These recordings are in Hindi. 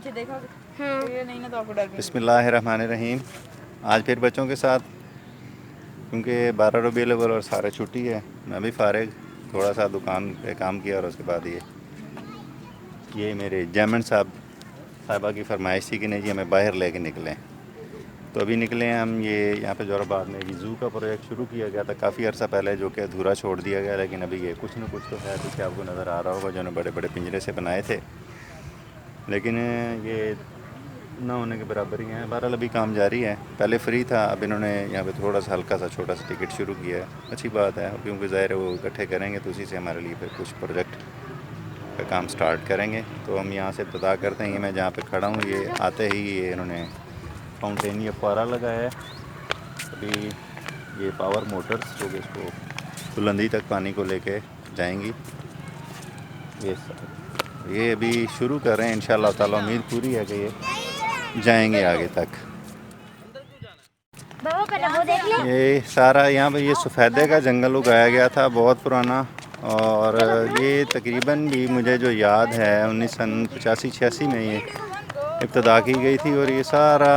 पीछे देखा ये नहीं ना तो आपको डर भी बिस्मिल्लाहिर्रहमानिर्रहीम। आज फिर बच्चों के साथ, क्योंकि 12 रबीउल अव्वल और सारे छुट्टी है, मैं भी फारिग थोड़ा सा दुकान पे काम किया और उसके बाद ये मेरे जैमन साहिबा की फरमाइश थी कि नहीं जी हमें बाहर लेके निकलें। तो अभी निकले हैं हम। ये यहाँ पे जोराबाद में ये ज़ू का प्रोजेक्ट शुरू किया गया था काफ़ी अर्सा पहले, जो कि अधूरा छोड़ दिया गया, लेकिन अभी ये कुछ न कुछ तो है। पीछे आपको नज़र आ रहा होगा जो बड़े बड़े पिंजरे से बनाए थे, लेकिन ये ना होने के बराबर ही हैं। बहरहाल अभी काम जारी है। पहले फ्री था, अब इन्होंने यहाँ पे थोड़ा सा हल्का सा छोटा सा टिकट शुरू किया है। अच्छी बात है, क्योंकि ज़ाहिर है वो इकट्ठे करेंगे तो उसी से हमारे लिए फिर कुछ प्रोजेक्ट का काम स्टार्ट करेंगे। तो हम यहाँ से इब्तिदा करते हैं। ये मैं जहाँ पे खड़ा हूँ, ये आते ही ये इन्होंने फाउंटेन ये फुआरा लगाया है। अभी ये पावर मोटर्स जो कि इसको बुलंदी तक पानी को लेके जाएंगी, ये अभी शुरू कर रहे हैं। इंशाअल्लाह ताला उम्मीद पूरी है कि ये जाएंगे आगे तक। ये सारा यहाँ पे ये सफ़ेदे का जंगल उगाया गया था, बहुत पुराना। और ये तकरीबन भी मुझे जो याद है 1985-86 में ये इब्तिदा की गई थी। और ये सारा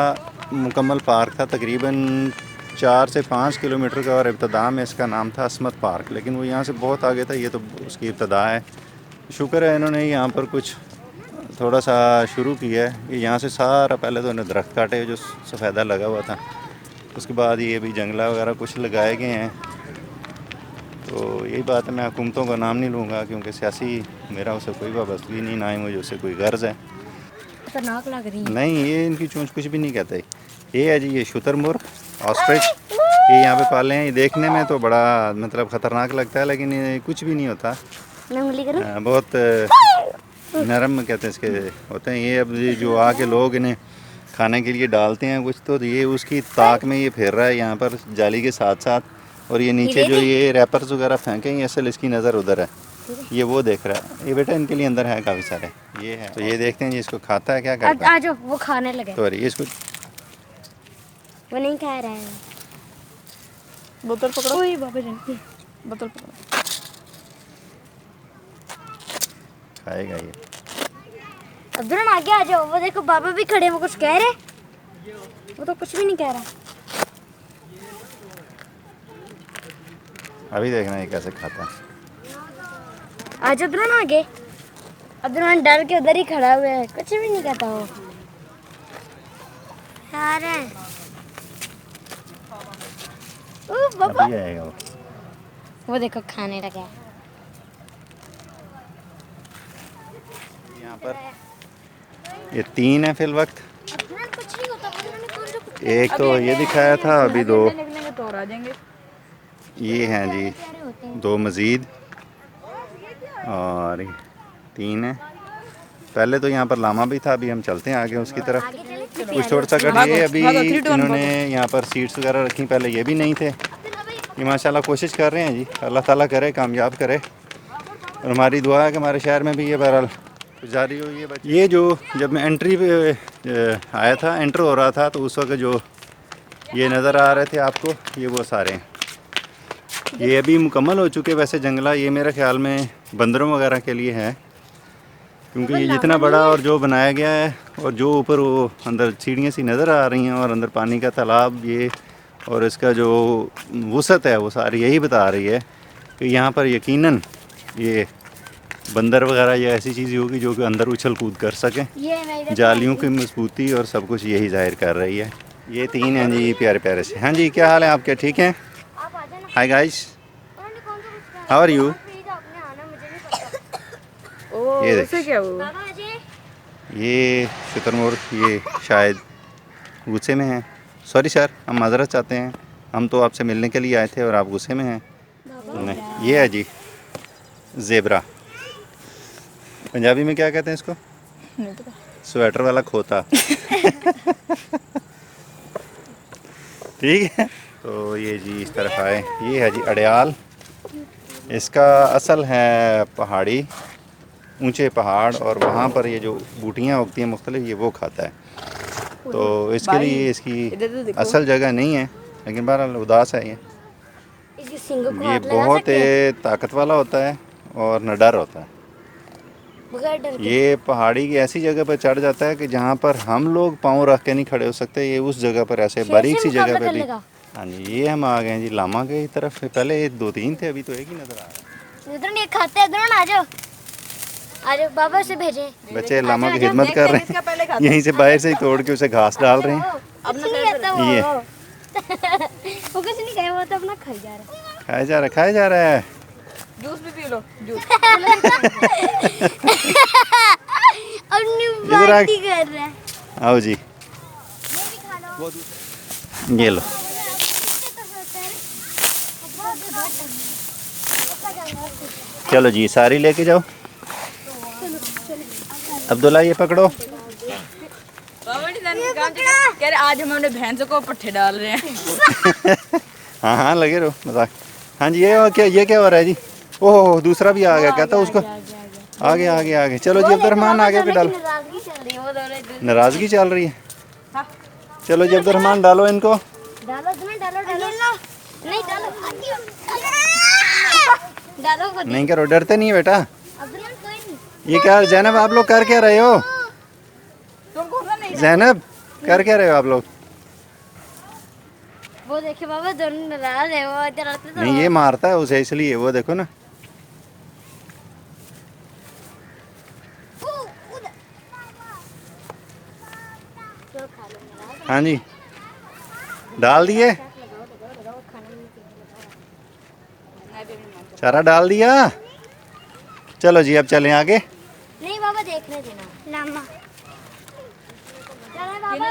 मुकम्मल पार्क था, तकरीबन 4 से 5 किलोमीटर का। और इब्तिदा में इसका नाम था असमत पार्क, लेकिन वो यहाँ से बहुत आगे था। ये तो उसकी इब्तिदा है। शुक्र है इन्होंने यहाँ पर कुछ थोड़ा सा शुरू किया है। ये यहाँ से सारा पहले तो इन्होंने दरख्त काटे जो सफ़ेदा लगा हुआ था, उसके बाद ये भी जंगला वगैरह कुछ लगाए गए हैं। तो यही बात है, मैं हुकूमतों का नाम नहीं लूँगा क्योंकि सियासी मेरा उससे कोई वाबस्तगी नहीं, ना ही मुझे उससे कोई गर्ज़ है। खतरनाक लग रही है। नहीं, ये इनकी चोंच कुछ भी नहीं कहते। ये है जी, ये शुतुरमुर्ग ऑस्ट्रिच, ये यहाँ पे पाले हैं। ये देखने में तो बड़ा मतलब ख़तरनाक लगता है, लेकिन ये कुछ भी नहीं होता। बहुत नरम कहते हैं इसके होते हैं ये। अब ये जो आके लोग इन्हें खाने के लिए डालते हैं कुछ, तो ये उसकी ताक में ये फिर रहा है यहाँ पर जाली के साथ साथ। और ये नीचे जो ये रैपर्स वगैरह फेंके, ये असल इसकी नज़र उधर है, ये वो देख रहा है। ये बेटा इनके लिए अंदर है काफ़ी सारे, ये है। तो ये देखते हैं जी इसको खाता है क्या करता है। आज वो खाने लगे तो ये इसको वो नहीं खा रहा है। बोतल पकड़ो। ओए बाबा जान, बोतल पकड़ो। खाएगा ये। अब्दुल आगे आ जाओ। वो देखो बाबा भी खड़े, वो कुछ कह रहे। वो तो कुछ भी नहीं कह रहा। अभी देखना ये कैसे खाता है। आज अब्दुल आगे, अब्दुल डर के उधर ही खड़ा हुआ है, कुछ भी नहीं कहता वो। यार ओ बाबा, अभी आएगा वो देखो खाने लगा। यहाँ पर ये 3 है फिल वक्त। कुछ नहीं होता। एक तो ये दिखाया था, अभी 2 तो और आ जाएंगे। ये हैं जी, 2 मज़ीद और 3 है। पहले तो यहाँ पर लामा भी था। अभी हम चलते हैं आगे उसकी तरफ, कुछ थोड़ा सा कर ये। अभी इन्होंने यहाँ पर सीट्स वगैरह रखी, पहले ये भी नहीं थे। ये माशाल्लाह कोशिश कर रहे हैं जी, अल्लाह ताला करे कामयाब करे। और हमारी दुआ है कि हमारे शहर में भी ये बहरहाल जारी हुई है। ये जो जब मैं एंट्री पे आया था, एंटर हो रहा था, तो उस वक्त जो ये नज़र आ रहे थे आपको, ये वो सारे हैं। ये अभी मुकम्मल हो चुके वैसे जंगला। ये मेरे ख्याल में बंदरों वगैरह के लिए है, क्योंकि ये जितना बड़ा और जो बनाया गया है, और जो ऊपर वो अंदर सीढ़ियाँ सी नज़र आ रही हैं, और अंदर पानी का तालाब ये, और इसका जो वसअत है वो सारी यही बता रही है कि यहाँ पर यकीनन ये बंदर वगैरह या ऐसी चीज़ होगी जो कि अंदर उछल कूद कर सकें। जालियों की मजबूती और सब कुछ यही जाहिर कर रही है। ये 3 हैं जी, प्यारे प्यारे से। हाँ जी, क्या हाल है आपके? ठीक हैं? Hi guys, how are you? ये देखिए, ये शुतुरमुर्ग ये शायद गुस्से में हैं। सॉरी सर, हम माजरत चाहते हैं, हम तो आपसे मिलने के लिए आए थे और आप गुस्से में हैं। नहीं, ये है जी ज़ेबरा। पंजाबी में क्या कहते हैं इसको? स्वेटर वाला खोता। ठीक है, तो ये जी इस तरफ आए। ये है जी अड़याल। इसका असल है पहाड़ी, ऊंचे पहाड़, और वहाँ पर ये जो बूटियाँ उगती हैं मुख्तलिफ, ये वो खाता है। तो इसके लिए इसकी असल जगह नहीं है, लेकिन बहरहाल उदास है ये बहुत ताकत वाला होता है और न डर होता है। बगैर डर के। ये पहाड़ी की ऐसी जगह पर चढ़ जाता है कि जहाँ पर हम लोग पाँव रख के नहीं खड़े हो सकते, ये उस जगह पर ऐसे बारीक सी जगह पे भी। हाँ जी, ये हम आ गए हैं जी लामा की तरफ। पहले ये 2-3 थे, अभी तो एक ही नजर आ रहा है। इधर नहीं खाते, इधर आ जाओ, आ जाओ, बाबा से भेजे। बच्चे लामा की खिदमत कर रहे हैं, यहीं से बाहर से ही तोड़ के उसे घास डाल रहे हैं। अब नहीं आता वो। ये वो कुछ नहीं खाया, वो तो अपना खाई जा रहा है। खाया जा रहा है। जूस भी पी लो, जूस। अपनी इधर आ। पार्टी कर रहा है। आओ जी, ये भी खा लो। ये लो। चलो जी, सारी लेके जाओ। अब्दुल्ला ये पकड़ो। कह रहे आज हम अपने भैंसों को पट्टे डाल रहे हैं। हाँ हाँ, लगे रहो मजाक। हाँ जी, ये क्या हो रहा है जी? ओह, दूसरा भी आ गया, कहता उसको आगे। चलो जी अब्दुर्रहमान आगे पे डालो। नाराजगी चल रही है। चलो जी अब्दुर्रहमान डालो इनको। डालो तुम्हें, डालो नहीं डालो, डालो को नहीं करो, डरते नहीं है बेटा। अब्दुल्ला कोई नहीं। ये क्या जैनब, आप लोग कर क्या रहे हो? तुमको नहीं जैनब कर क्या रहे हो आप लोग? वो देखे बाबा, दोनों नाराज है, वो इधर आते तो। नहीं, ये मारता है उसे इसलिए, वो देखो ना। हाँ जी, डाल दिए, चारा डाल दिया। चलो जी अब चलें आगे। नहीं बाबा, देखने देना लामा। चलो बाबा,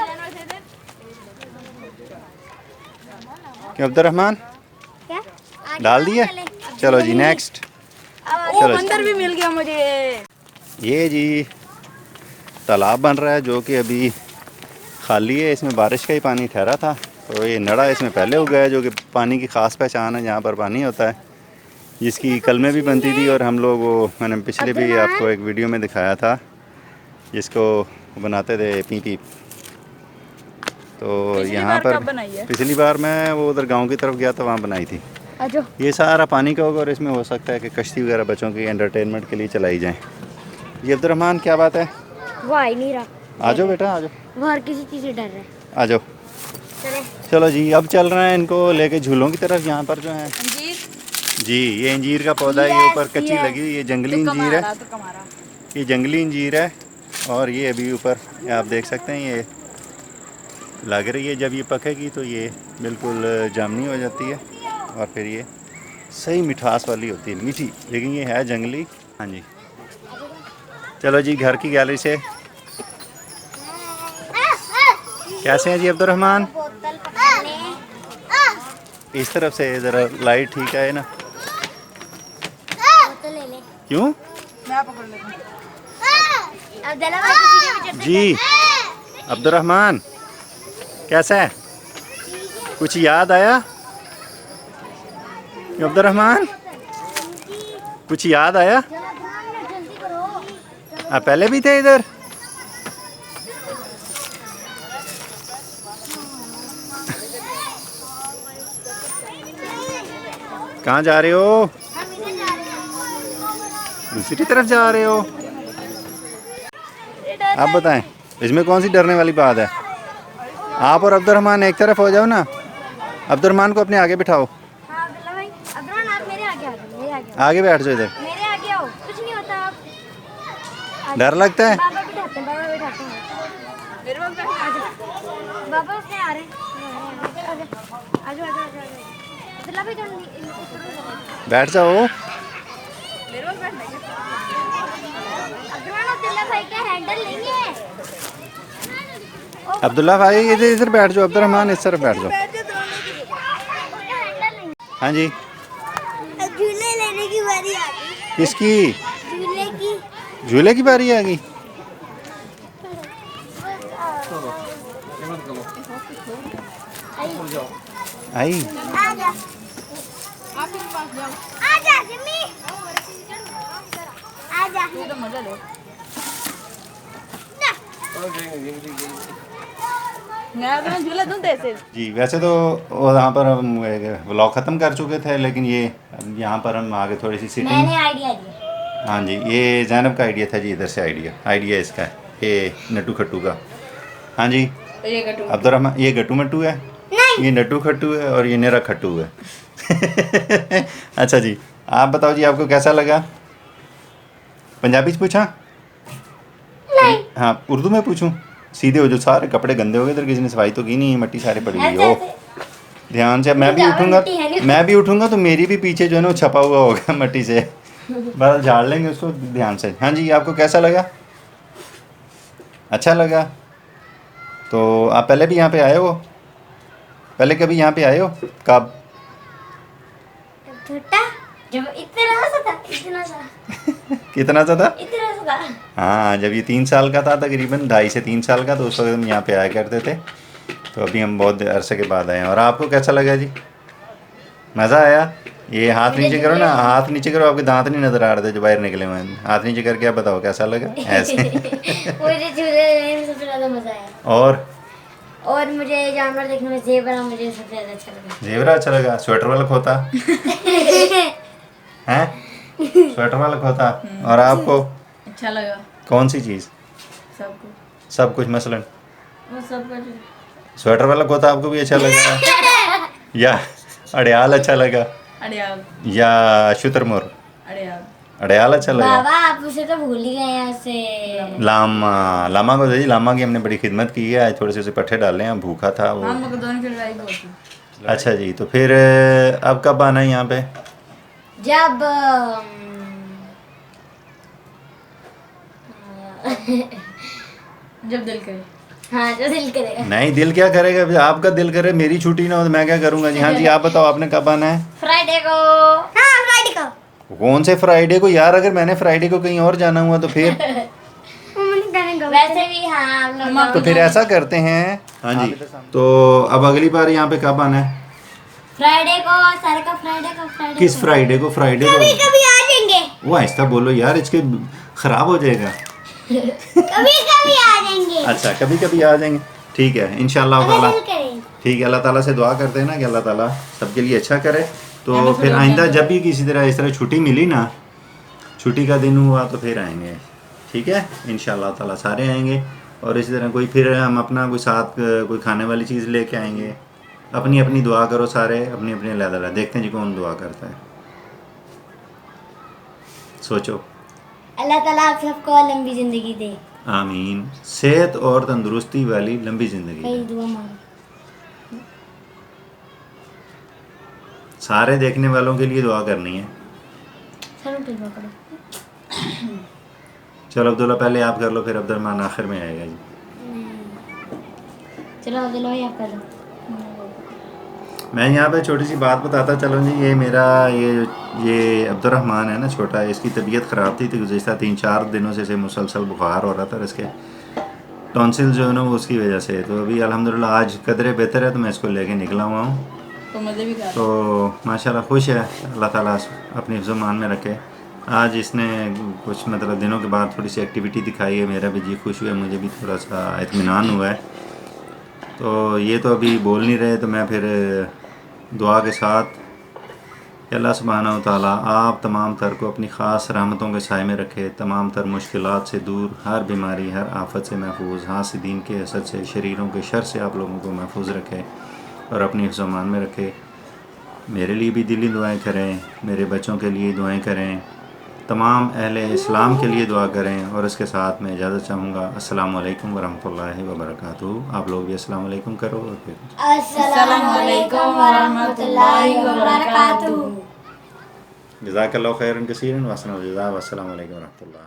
क्यों अब्दुर्रहमान क्या आगे डाल दिए? चले। चलो जी नेक्स्ट। ओ, चलो मंदिर भी मिल गया मुझे। ये जी तालाब बन रहा है जो कि अभी खाली है, इसमें बारिश का ही पानी ठहरा था, तो ये नड़ा इसमें पहले उगा है, जो कि पानी की ख़ास पहचान है, जहाँ पर पानी होता है, जिसकी कलमें भी बनती थी। और हम लोग वो, मैंने पिछले भी आपको एक वीडियो में दिखाया था, जिसको बनाते थे पी पी। तो यहाँ पर पिछली बार मैं वो उधर गांव की तरफ गया था, वहाँ बनाई थी। ये सारा पानी का होगा और इसमें हो सकता है कि कश्ती वगैरह बच्चों की एंटरटेनमेंट के लिए चलाई जाए। ये अब्दुर्रहमान क्या बात है? वो आ ही नहीं रहा। आ जाओ बेटा, आ जाओ। वो हर किसी चीज़ से डर रहा है। आ जाओ। चले। चलो जी अब चल रहे हैं इनको लेके झूलों की तरफ। यहाँ पर जो है जी, ये अंजीर का पौधा है, ये ऊपर कच्ची लगी हुई, ये जंगली अंजीर है, ये जंगली अंजीर है। और ये अभी ऊपर आप देख सकते हैं, ये लग रही है, जब ये पकेगी तो ये बिल्कुल जामुनी हो जाती है और फिर ये सही मिठास वाली होती है, मीठी, लेकिन ये है जंगली। हाँ जी, चलो जी घर की गैलरी से। कैसे हैं जी अब्दुर्रहमान? बोतल पकड़ने। इस तरफ से ज़रा लाइट ठीक है ना? बोतल ले ले। क्यों मैं पकड़ लेता हूँ। अब्दुल्ला भाई किसी के भी चढ़ते जी? अब्दुर्रहमान कैसा है? कुछ याद आया अब्दुर्रहमान? कुछ याद आया? जल्दी करो। आप पहले भी थे इधर? कहाँ जा रहे हो? दूसरी तरफ जा रहे हो? आप बताएं, इसमें कौन सी डरने वाली बात है? आप और अब्दुर्रहमान एक तरफ हो जाओ ना। अब्दुर्रहमान को अपने आगे बिठाओ। हाँ अब्दुल्ला भाई, अब्दुल्ला आप मेरे आगे आ जाओ, मेरे आगे आओ। आगे बैठ जाओ इधर। मेरे आगे आओ, कुछ नहीं होता। आप डर लगता है? बाबा बिठाते हैं, बाबा बिठाते हैं। मेरे पास बैठ आ जा। बाबा उसने आ रहे हैं। आ जाओ, आ जाओ, आ जाओ। अब्दुल्ला भाई तुम बैठ जाओ। मेरे पास बैठ अब्दुल्ला भाई का हैंडल नहीं है। अब्दुल्ला भाई इधर इधर बैठ जाओ। अब्दुर्रहमान इस तरफ बैठ जाओ। हाँ जी, झूले लेने की बारी आ गई। किसकी? झूले की। झूले की बारी आ गई? आई आजा, आजा जिम्मी, आजा। तो मजा लो। मैं तो झूला दूं ऐसे। जी, वैसे तो वहाँ पर हम व्लॉग ख़त्म कर चुके थे, लेकिन ये यहाँ पर हम आगे थोड़ी सी सीटिंग। मैंने आइडिया दिया। हाँ जी, ये जैनब का आइडिया था जी, इधर से आइडिया इसका है, ये नट्टू खट्टू का। हाँ जी ये गटू अब्दुर्रहमान, ये गट्टू मट्टू है, ये नट्टू खट्टू है और ये नेरा खट्टू है। अच्छा जी, आप बताओ जी, आपको कैसा लगा? पंजाबी से पूछा? नहीं। हाँ, उर्दू में पूछूं? सीधे हो जो, सारे कपड़े गंदे हो गए, इधर किसी ने सफाई तो की नहीं, मट्टी सारी पड़ी हुई है। ओ ध्यान से, मैं भी उठूंगा तो मेरी भी पीछे जो है ना वो छपा हुआ होगा मट्टी से, बस झाड़ लेंगे उसको ध्यान से। हाँ जी, आपको कैसा लगा? अच्छा लगा? तो आप पहले भी यहाँ पे आए हो? पहले कभी यहाँ पे आए हो? कब? छोटा जब इतना सा था, इतना सा कितना सा था? इतना सा था। हाँ, जब ये 3 साल का था तकरीबन, 2.5 से 3 साल का, तो उस वक्त हम यहाँ पे आया करते थे। तो अभी हम बहुत अरसे के बाद आए हैं। और आपको कैसा लगा जी? मज़ा आया? ये हाथ नीचे करो ना, हाथ नीचे करो, आपके दांत नहीं नज़र आ रहे थे जो बाहर निकले हुए हैं। हाथ नीचे करके आप बताओ कैसा लगा? ऐसे मुझे झूले में सबसे ज़्यादा मज़ा आया। और मुझे जानवर देखने में ज़ेबरा मुझे सबसे ज़्यादा अच्छा लगा। ज़ेबरा अच्छा लगा? स्वेटर वाला खोता हैं? स्वेटर वाला खोता। और आपको अच्छा लगा। कौन सी चीज़? सब कुछ मसलन सब कुछ। स्वेटर वाला खोता आपको भी अच्छा लगा? या अड़याल अच्छा लगा? अड़याल या शुतुरमुर्ग? अड़याल अड़याल अच्छा लगा? बाबा आप उसे तो भूल ही गए यहाँ से। लामा को जी, लामा की हमने बड़ी खिदमत की है, आज थोड़े से उसे पट्ठे डाले हैं, भूखा था वो। हाँ, मगर दोनों की लड़ाई बहुत थी। अच्छा जी, तो फिर अब कब आना है यहाँ पे? जब जब दिल करे। हाँ, जो दिल करेगा। नहीं, दिल क्या करेगा? अभी आपका दिल करे, मेरी छुट्टी ना हो तो मैं क्या करूँगा जी? हाँ जी, आप बताओ आपने कब आना है? फ्राइडे को। हाँ, फ्राइडे को। कौन से फ्राइडे को यार? अगर मैंने फ्राइडे को कहीं और जाना हुआ तो फिर वैसे भी हाँ आप लोग तो फिर ऐसा करते हैं। हाँ जी, तो अब अगली बार यहाँ पे कब आना है? फ्राइडे को, सारे का फ्राइडे किस फ्राइडे को? फ्राइडे को कभी आ जाएंगे। वो आहिस्ता बोलो यार, इसके खराब हो जाएगा। कभी आ जाएंगे। अच्छा, कभी कभी आ जाएंगे, ठीक है इंशाल्लाह ताला। ठीक है, अल्लाह ताला से दुआ करते हैं ना कि अल्लाह ताला सबके लिए अच्छा करे। तो फिर आइंदा जब भी किसी तरह इस तरह छुट्टी मिली ना, छुट्टी का दिन हुआ तो फिर आएंगे, ठीक है इंशाल्लाह ताला सारे आएंगे। और इसी तरह कोई फिर हम अपना कोई साथ कोई खाने वाली चीज़ लेके आएंगे। अपनी अपनी दुआ करो सारे, अपनी अपनी अलग-अलग, देखते हैं जी कौन दुआ करता है। सोचो। अल्लाह ताला आप सबको लंबी ज़िंदगी दे। आमीन। सेहत और तंदुरुस्ती वाली लंबी ज़िंदगी। कई दुआ मांगो। सारे देखने वालों के लिए दुआ करनी है। सर उठ दुआ करो। चलो अब्दुल्ला पहले आप कर लो, फिर अब्दुलरहमान आखिर में आएगा जी। चलो अब्दुल्ला भाई आप कर लो। मैं यहाँ पे छोटी सी बात बताता चलो जी। ये मेरा ये अब्दुलरहमान है ना छोटा, इसकी तबीयत ख़राब थी तो गुज़श्ता 3-4 दिनों से इसे मुसलसल बुखार हो रहा था। इसके टॉन्सिल जो है ना वो उसकी वजह से। तो अभी अल्हम्दुलिल्लाह आज कदरे बेहतर है, तो मैं इसको लेके निकला हुआ हूँ। तो माशाल्लाह खुश है, अल्लाह ताला अपनी ज़ुबान में रखे। आज इसने कुछ मतलब दिनों के बाद थोड़ी सी एक्टिविटी दिखाई है, मेरा भी जी खुश हुआ, मुझे भी थोड़ा सा इत्मीनान हुआ है। तो ये तो अभी बोल नहीं रहे, तो मैं फिर दुआ के साथ अल्लाह सुब्हानहू व तआला आप तमाम तर को अपनी ख़ास रहमतों के साए में रखे, तमाम तर मुश्किलात से दूर, हर बीमारी हर आफत से महफूज, हासिदीन के हसद से, शरीरों के शर से आप लोगों को महफूज रखे और अपनी ज़ुबान में रखे। मेरे लिए भी दिली दुआएं करें, मेरे बच्चों के लिए दुआएं करें, तमाम अहले इस्लाम के लिए दुआ करें। और इसके साथ मैं इजाज़त चाहूँगा। अस्सलामु अलैकुम वरहमतुल्लाहि वबरकातुहू। आप लोग भी अस्सलाम अलैकुम करो और फिर अस्सलामु अलैकुम वरहमतुल्लाहि वबरकातुहू। जज़ाकल्लाहु खैरन कसीरन व अस्सलामु अलैकुम वरहमतुल्लाह।